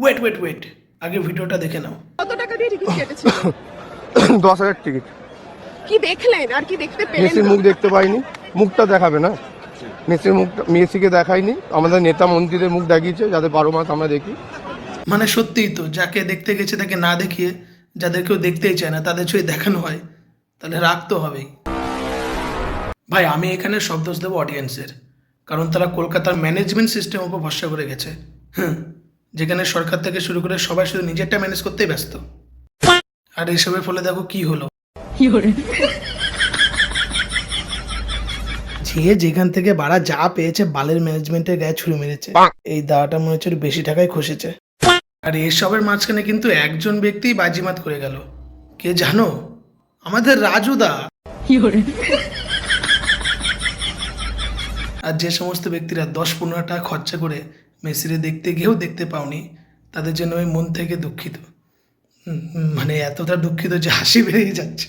Wait wait wait, আগে ভিডিওটা দেখে নাও। কত টাকা দিয়ে টিকিট কেটেছিল? 10,000 টিকিট। কি দেখলেন আর কি দেখতে পেলেন? মেসির মুখ দেখতে পাইনি, মুখটা দেখাবে না, মেসির মুখটা মেসিকে দেখায়নি, আমাদের নেতা মন্ত্রীদের মুখ দেখিয়েছে যাতে 12 মাস আমরা দেখি। মানে সত্যিই তো, যাকে দেখতে গেছে তাকে না দেখিয়ে যাদের কেউ দেখতেই চায় না তাদের ছবি দেখানো হয়, তাহলে রাগ তো হবেই। ভাই আমি এখানে সব দোষ দেবো অডিয়েন্সের, কারণ তারা কলকাতার ম্যানেজমেন্ট সিস্টেম উপর ভরসা করে গেছে। যেখানে সরকার থেকে শুরু করে সবাই শুধু নিজেরটা ম্যানেজ করতেই ব্যস্ত, আর এইসবের ফলে দেখো কি হলো। যে যেখান থেকে বাড়া যা পেয়েছে বালের ম্যানেজমেন্টের গায়ে ছুরি মেরেছে, এই দাওয়াটা মনে হচ্ছে একটু বেশি টাকায় খসেছে। আর এসবের মাঝখানে কিন্তু একজন ব্যক্তি বাজিমাত করে গেল, কে জানো? আমাদের রাজুদা। আর যে সমস্ত ব্যক্তিরা 10-15 টাকা খরচা করে মেসিরে দেখতে গিয়েও দেখতে পাওনি, তাদের জন্য আমি মন থেকে দুঃখিত। মানে এতটা দুঃখিত যে হাসি বেরিয়ে যাচ্ছে।